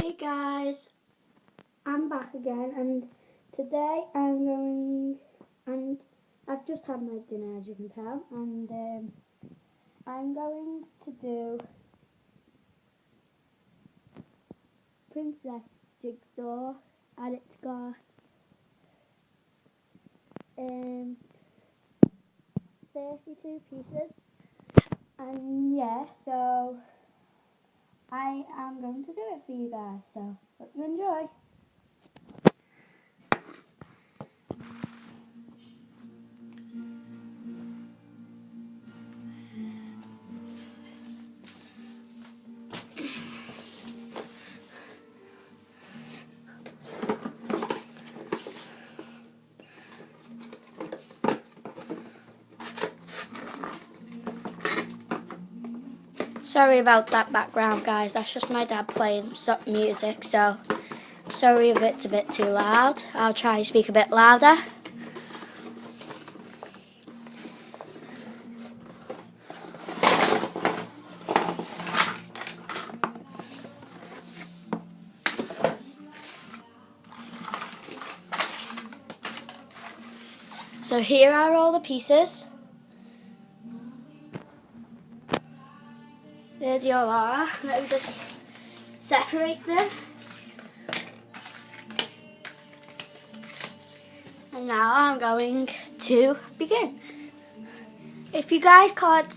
Hey guys, I'm back again, and today I've just had my dinner, as you can tell, and I'm going to do Princess Jigsaw, and it's got 32 pieces, and yeah, so I am going to do it for you guys, so hope you enjoy. Sorry about that background, guys. That's just my dad playing some music, so sorry if it's a bit too loud. I'll try and speak a bit louder. So here are all the pieces. There they all are. Let me just separate them. And now I'm going to begin. If you guys can't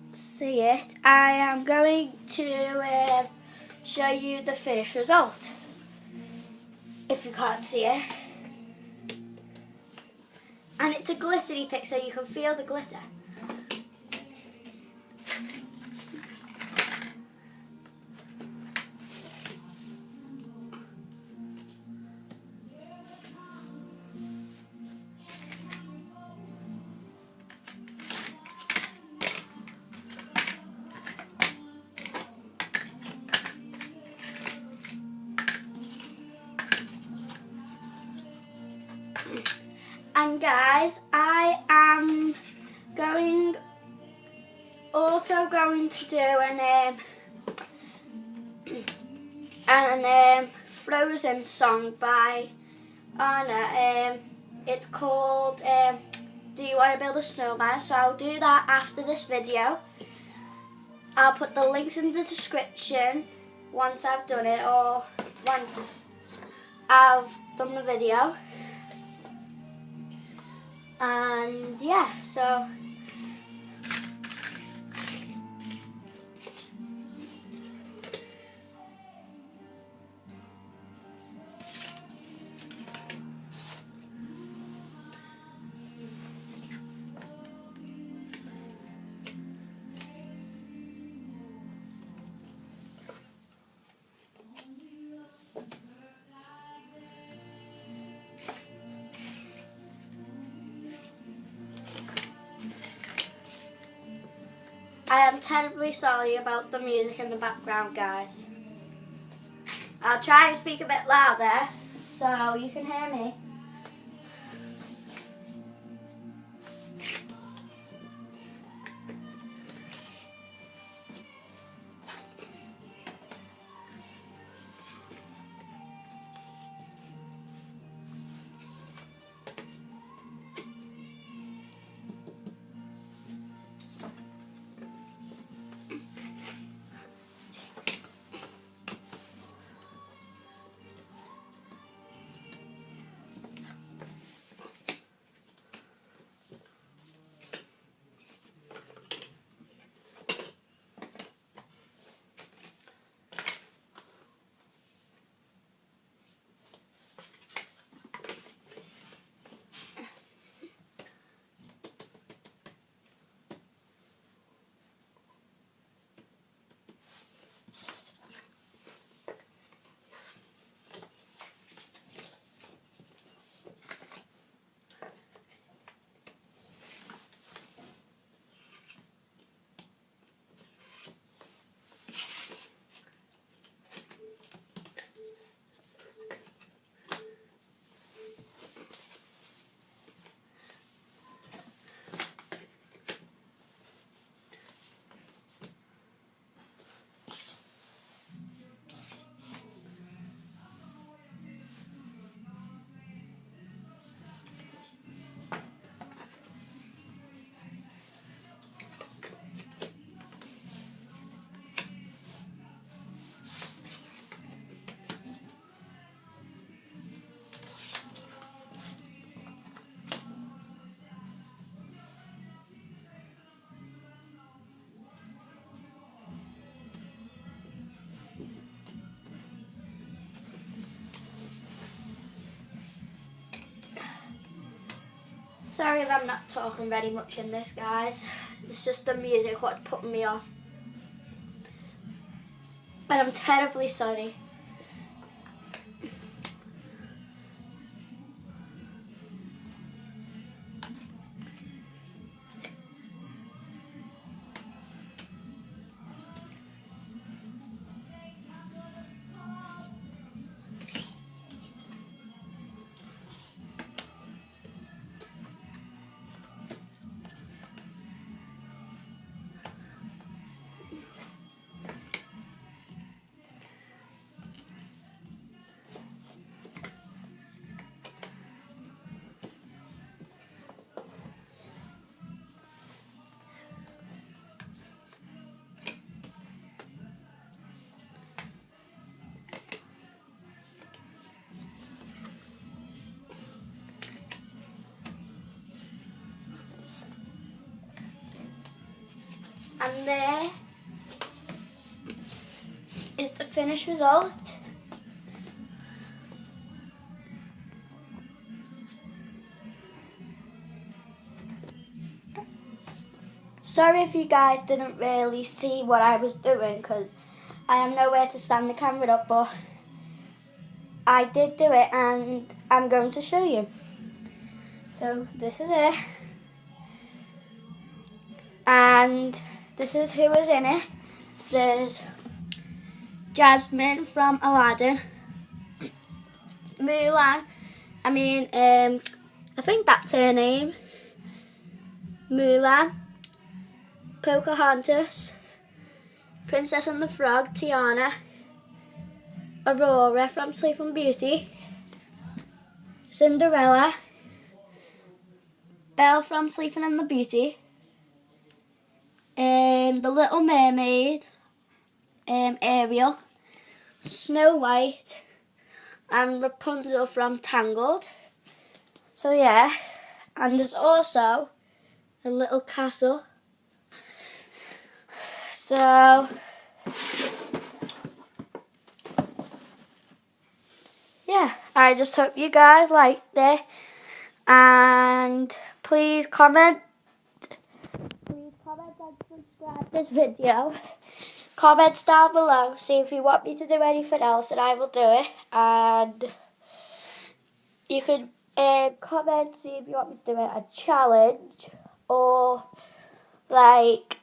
see it, I am going to show you the finished result. If you can't see it. And it's a glittery pick, so you can feel the glitter. And guys, I am also going to do an Frozen song by Anna. It's called Do You Want to Build a Snowman? So I'll do that after this video. I'll put the links in the description once I've done it, or once I've done the video. And yeah, so I am terribly sorry about the music in the background, guys. I'll try and speak a bit louder so you can hear me. Sorry if I'm not talking very much in this, guys. It's just the music what's putting me off. And I'm terribly sorry. And there is the finished result. Sorry if you guys didn't really see what I was doing because I have nowhere to stand the camera up, but I did do it and I'm going to show you. So this is it. And this is who was in it. There's Jasmine from Aladdin, Mulan, I think that's her name, Mulan, Pocahontas, Princess and the Frog, Tiana, Aurora from Sleeping Beauty, Cinderella, Belle from Sleeping and the Beauty, the Little Mermaid, Ariel, Snow White, and Rapunzel from Tangled. So yeah, and there's also a little castle. So yeah, I just hope you guys liked it, and please comment and subscribe this video. Comments down below, see if you want me to do anything else and I will do it, and you can comment, see if you want me to do a challenge, or like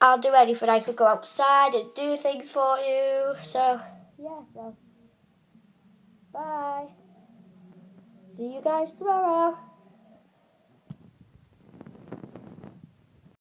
I'll do anything. I could go outside and do things for you. So yeah, so bye. See you guys tomorrow.